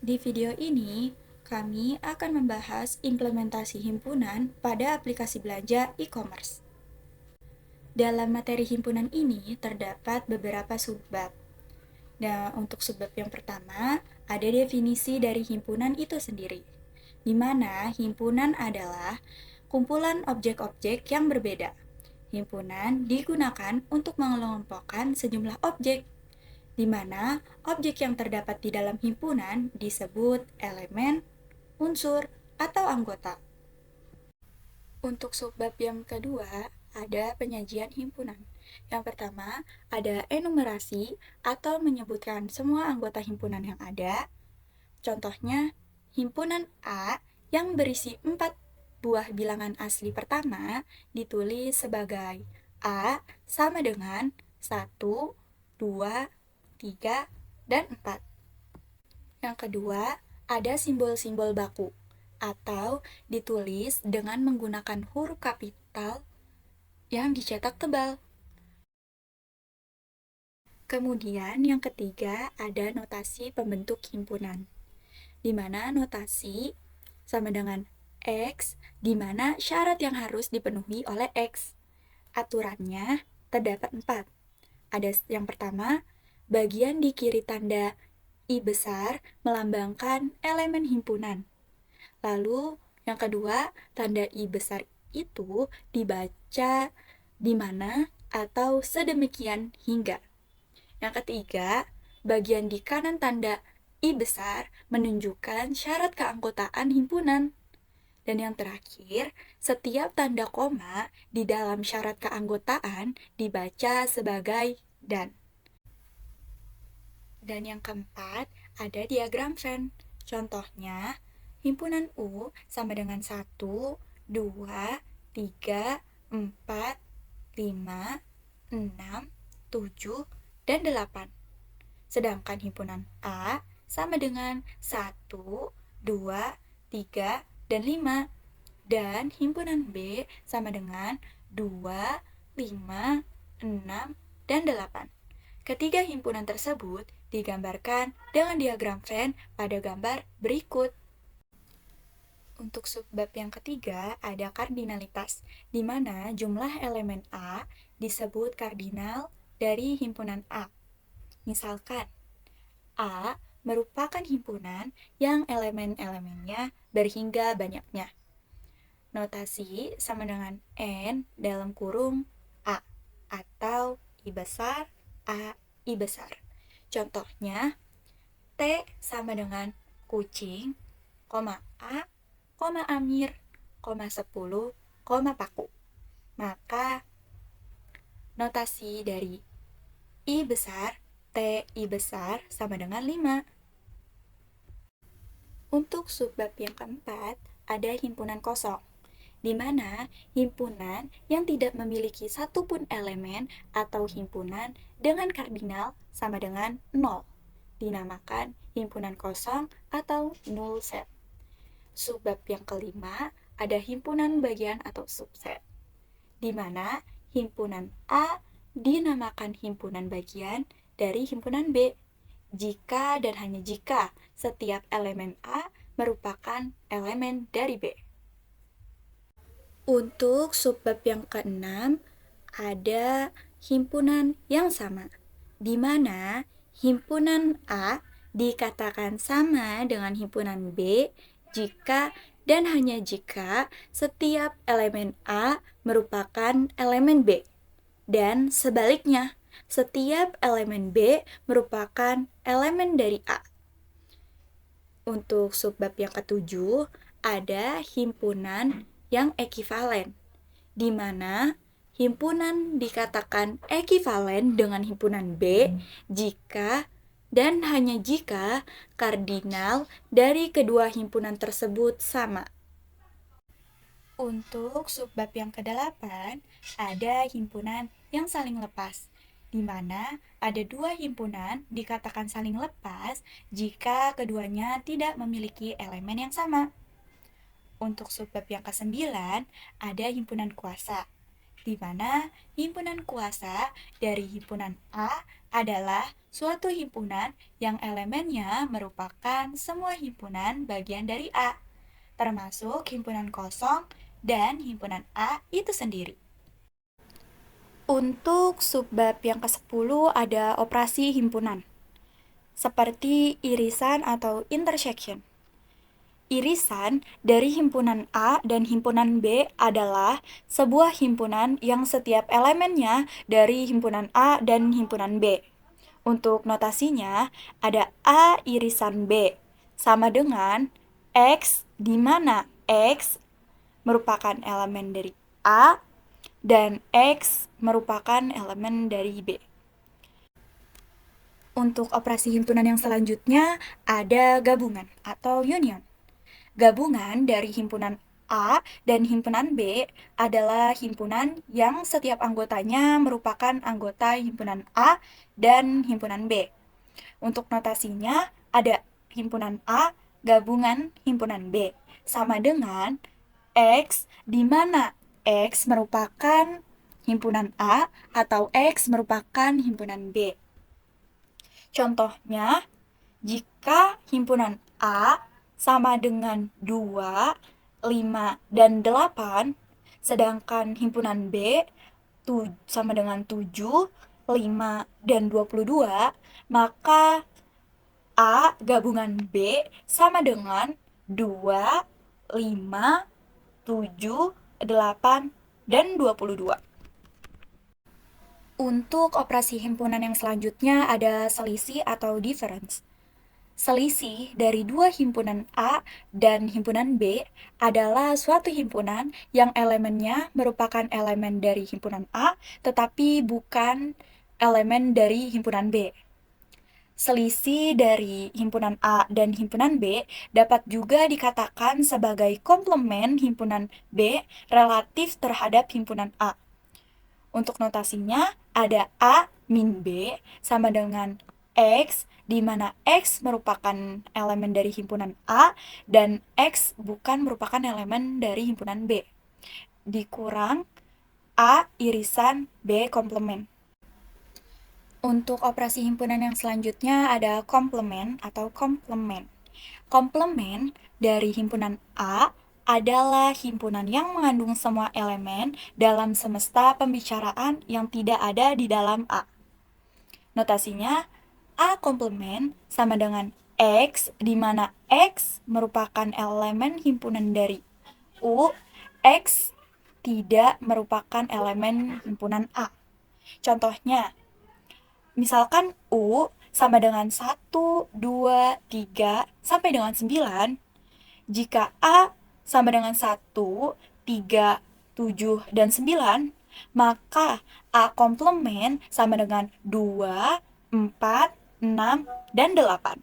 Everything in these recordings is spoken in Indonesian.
Di video ini, kami akan membahas implementasi himpunan pada aplikasi belanja e-commerce. Dalam materi himpunan ini terdapat beberapa subbab. Nah, untuk subbab yang pertama, ada definisi dari himpunan itu sendiri, di mana himpunan adalah kumpulan objek-objek yang berbeda. Himpunan digunakan untuk mengelompokkan sejumlah objek, di mana objek yang terdapat di dalam himpunan disebut elemen, unsur, atau anggota. Untuk subbab yang kedua, ada penyajian himpunan. Yang pertama, ada enumerasi atau menyebutkan semua anggota himpunan yang ada. Contohnya, himpunan A yang berisi 4 buah bilangan asli pertama ditulis sebagai A sama dengan 1, 2, 3, dan 4. Yang kedua, ada simbol-simbol baku atau ditulis dengan menggunakan huruf kapital yang dicetak tebal. Kemudian yang ketiga ada notasi pembentuk himpunan, di mana notasi sama dengan X, di mana syarat yang harus dipenuhi oleh X. Aturannya terdapat 4. Ada yang pertama, bagian di kiri tanda I besar melambangkan elemen himpunan. Lalu yang kedua, tanda I besar itu dibaca di mana atau sedemikian hingga. Yang ketiga, bagian di kanan tanda I besar menunjukkan syarat keanggotaan himpunan. Dan yang terakhir, setiap tanda koma di dalam syarat keanggotaan dibaca sebagai dan. Dan yang keempat, ada diagram Venn. Contohnya, himpunan U sama dengan 1, 2, 3, 4, 5, 6, 7, dan 8. Sedangkan himpunan A sama dengan 1, 2, 3, dan 5. Dan himpunan B sama dengan 2, 5, 6, dan 8. Ketiga himpunan tersebut digambarkan dengan diagram Venn pada gambar berikut. Untuk subbab yang ketiga ada kardinalitas, di mana jumlah elemen A disebut kardinal dari himpunan A. Misalkan, A merupakan himpunan yang elemen-elemennya berhingga banyaknya. Notasi sama dengan N dalam kurung A atau I besar A I besar. Contohnya, T sama dengan kucing, A, Amir, 10, paku. Maka notasi dari I besar, T I besar sama dengan 5. Untuk subbab yang keempat, ada himpunan kosong, di mana himpunan yang tidak memiliki satupun elemen atau himpunan dengan kardinal sama dengan 0, dinamakan himpunan kosong atau null set. Subbab yang kelima, ada himpunan bagian atau subset, di mana himpunan A dinamakan himpunan bagian dari himpunan B, jika dan hanya jika setiap elemen A merupakan elemen dari B. Untuk subbab yang keenam, ada himpunan yang sama, di mana himpunan A dikatakan sama dengan himpunan B jika dan hanya jika setiap elemen A merupakan elemen B, dan sebaliknya, setiap elemen B merupakan elemen dari A. Untuk subbab yang ketujuh, ada himpunan yang ekivalen, di mana himpunan dikatakan ekivalen dengan himpunan B jika dan hanya jika kardinal dari kedua himpunan tersebut sama. Untuk subbab yang kedelapan, ada himpunan yang saling lepas, di mana ada dua himpunan dikatakan saling lepas jika keduanya tidak memiliki elemen yang sama. Untuk subbab yang kesembilan, ada himpunan kuasa, di mana himpunan kuasa dari himpunan A adalah suatu himpunan yang elemennya merupakan semua himpunan bagian dari A, termasuk himpunan kosong dan himpunan A itu sendiri. Untuk subbab yang ke-10 ada operasi himpunan, seperti irisan atau intersection. Irisan dari himpunan A dan himpunan B adalah sebuah himpunan yang setiap elemennya dari himpunan A dan himpunan B. Untuk notasinya, ada A irisan B sama dengan X, di mana X merupakan elemen dari A dan X merupakan elemen dari B. Untuk operasi himpunan yang selanjutnya ada gabungan atau union. Gabungan dari himpunan A dan himpunan B adalah himpunan yang setiap anggotanya merupakan anggota himpunan A dan himpunan B. Untuk notasinya ada himpunan A gabungan himpunan B sama dengan X, di mana X merupakan himpunan A atau X merupakan himpunan B. Contohnya, jika himpunan A sama dengan 2, 5, dan 8, sedangkan himpunan B sama dengan 7, 5, dan 22, maka A gabungan B sama dengan 2, 5, 7, 8, dan 22. Untuk operasi himpunan yang selanjutnya ada selisih atau difference. Selisih dari dua himpunan A dan himpunan B adalah suatu himpunan yang elemennya merupakan elemen dari himpunan A, tetapi bukan elemen dari himpunan B. Selisih dari himpunan A dan himpunan B dapat juga dikatakan sebagai komplement himpunan B relatif terhadap himpunan A. Untuk notasinya ada A min B sama dengan X, di mana X merupakan elemen dari himpunan A dan X bukan merupakan elemen dari himpunan B, dikurang A irisan B komplement. Untuk operasi himpunan yang selanjutnya ada komplement atau komplement. Komplement dari himpunan A adalah himpunan yang mengandung semua elemen dalam semesta pembicaraan yang tidak ada di dalam A. Notasinya, A komplement sama dengan X, di mana X merupakan elemen himpunan dari U, X tidak merupakan elemen himpunan A. Contohnya, misalkan U sama dengan 1, 2, 3, sampai dengan 9, jika A sama dengan 1, 3, 7, dan 9, maka A komplement sama dengan 2, 4, 6, dan 8.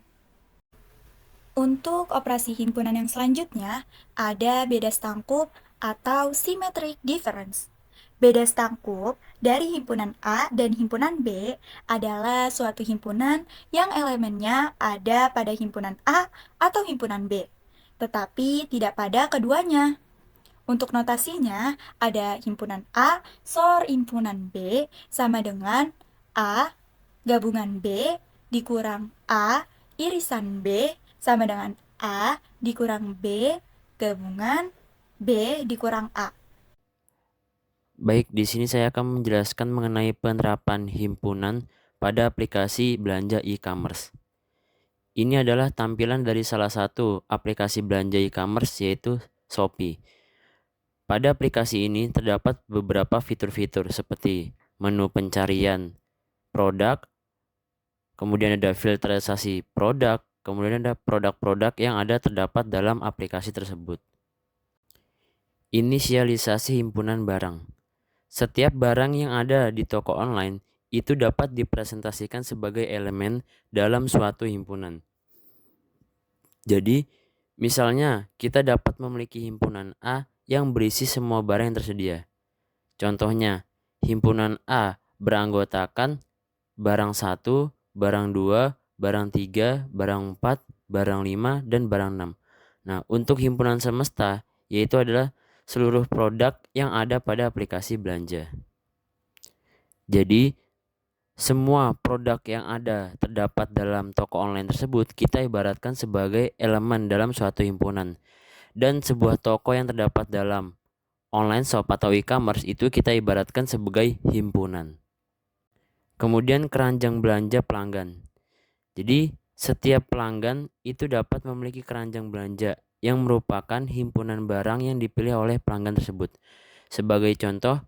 Untuk operasi himpunan yang selanjutnya, ada beda stangkup atau symmetric difference. Beda stangkup dari himpunan A dan himpunan B adalah suatu himpunan yang elemennya ada pada himpunan A atau himpunan B, tetapi tidak pada keduanya. Untuk notasinya, ada himpunan A SOR himpunan B sama dengan A gabungan B dikurang A irisan B sama dengan A dikurang B gabungan B dikurang A. Baik, di sini saya akan menjelaskan mengenai penerapan himpunan pada aplikasi belanja e-commerce. Ini adalah tampilan dari salah satu aplikasi belanja e-commerce yaitu Shopee. Pada aplikasi ini terdapat beberapa fitur-fitur seperti menu pencarian produk, kemudian ada filterisasi produk, kemudian ada produk-produk yang ada terdapat dalam aplikasi tersebut. Inisialisasi himpunan barang. Setiap barang yang ada di toko online itu dapat dipresentasikan sebagai elemen dalam suatu himpunan. Jadi, misalnya kita dapat memiliki himpunan A yang berisi semua barang yang tersedia. Contohnya, himpunan A beranggotakan barang 1, barang 2, barang 3, barang 4, barang 5, dan barang 6. Nah, untuk himpunan semesta, yaitu adalah seluruh produk yang ada pada aplikasi belanja. Jadi, semua produk yang ada terdapat dalam toko online tersebut kita ibaratkan sebagai elemen dalam suatu himpunan. Dan sebuah toko yang terdapat dalam online shop atau e-commerce itu kita ibaratkan sebagai himpunan. Kemudian keranjang belanja pelanggan. Jadi setiap pelanggan itu dapat memiliki keranjang belanja yang merupakan himpunan barang yang dipilih oleh pelanggan tersebut. Sebagai contoh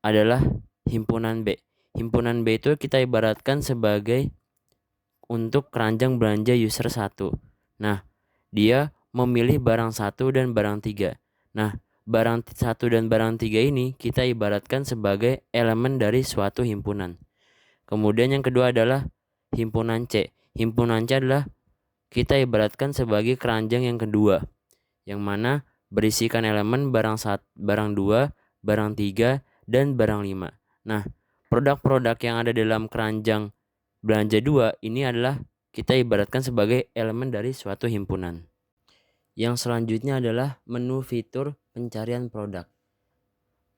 adalah himpunan B. Himpunan B itu kita ibaratkan sebagai untuk keranjang belanja user 1. Nah, dia memilih barang 1 dan barang 3. Nah, barang 1 dan barang 3 ini kita ibaratkan sebagai elemen dari suatu himpunan. Kemudian yang kedua adalah himpunan C. Himpunan C adalah kita ibaratkan sebagai keranjang yang kedua, yang mana berisikan elemen barang 1, barang 2, barang 3, dan barang 5. Nah, produk-produk yang ada dalam keranjang belanja 2 ini adalah kita ibaratkan sebagai elemen dari suatu himpunan. Yang selanjutnya adalah menu fitur pencarian produk.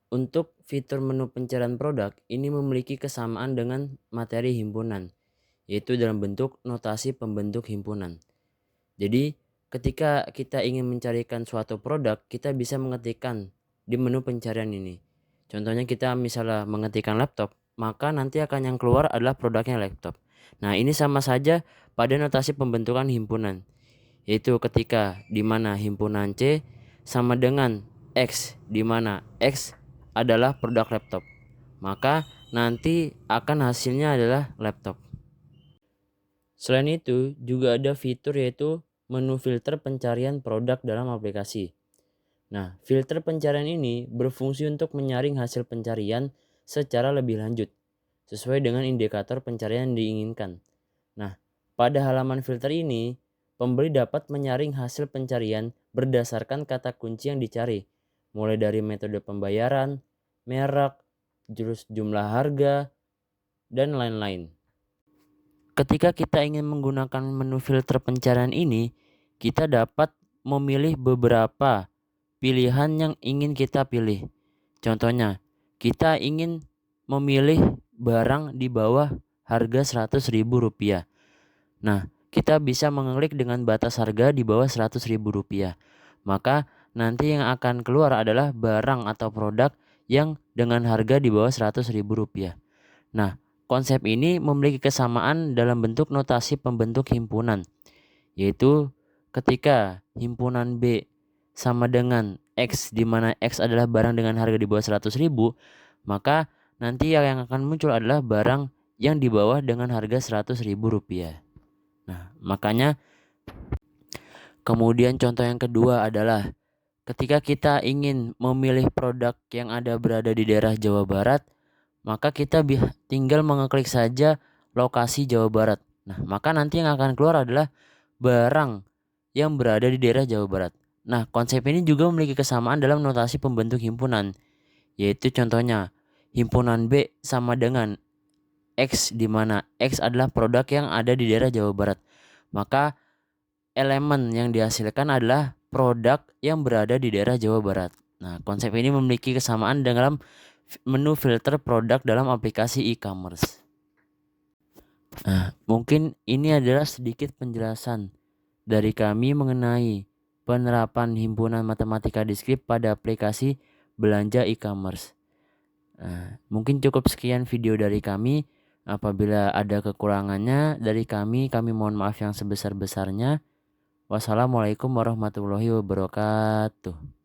Untuk fitur menu pencarian produk ini memiliki kesamaan dengan materi himpunan, yaitu dalam bentuk notasi pembentuk himpunan. Jadi ketika kita ingin mencarikan suatu produk, kita bisa mengetikkan di menu pencarian ini. Contohnya kita misalnya mengetikkan laptop, maka nanti akan yang keluar adalah produknya laptop. Nah, ini sama saja pada notasi pembentukan himpunan, yaitu ketika di mana himpunan C sama dengan X, di mana X adalah produk laptop, maka nanti akan hasilnya adalah laptop. Selain itu, juga ada fitur yaitu menu filter pencarian produk dalam aplikasi. Nah, filter pencarian ini berfungsi untuk menyaring hasil pencarian secara lebih lanjut, sesuai dengan indikator pencarian yang diinginkan. Nah, pada halaman filter ini, pembeli dapat menyaring hasil pencarian berdasarkan kata kunci yang dicari, mulai dari metode pembayaran, merek, jumlah harga, dan lain-lain. Ketika kita ingin menggunakan menu filter pencarian ini, kita dapat memilih beberapa pilihan yang ingin kita pilih. Contohnya, kita ingin memilih barang di bawah harga Rp100.000. Nah, kita bisa mengklik dengan batas harga di bawah Rp100.000. Maka nanti yang akan keluar adalah barang atau produk yang dengan harga di bawah Rp100.000. Nah, konsep ini memiliki kesamaan dalam bentuk notasi pembentuk himpunan, yaitu ketika himpunan B sama dengan X, di mana X adalah barang dengan harga di bawah 100.000, maka nanti yang akan muncul adalah barang yang di bawah dengan harga Rp100.000. Nah, makanya kemudian contoh yang kedua adalah ketika kita ingin memilih produk yang berada di daerah Jawa Barat, maka kita tinggal mengeklik saja lokasi Jawa Barat. Nah, maka nanti yang akan keluar adalah barang yang berada di daerah Jawa Barat. Nah, konsep ini juga memiliki kesamaan dalam notasi pembentuk himpunan, yaitu contohnya himpunan B sama dengan X, di mana X adalah produk yang ada di daerah Jawa Barat. Maka elemen yang dihasilkan adalah produk yang berada di daerah Jawa Barat. Nah, konsep ini memiliki kesamaan dalam menu filter produk dalam aplikasi e-commerce. Nah, mungkin ini adalah sedikit penjelasan dari kami mengenai penerapan himpunan matematika deskrip pada aplikasi belanja e-commerce. Nah, mungkin cukup sekian video dari kami. Apabila ada kekurangannya dari kami mohon maaf yang sebesar-besarnya. Wassalamualaikum warahmatullahi wabarakatuh.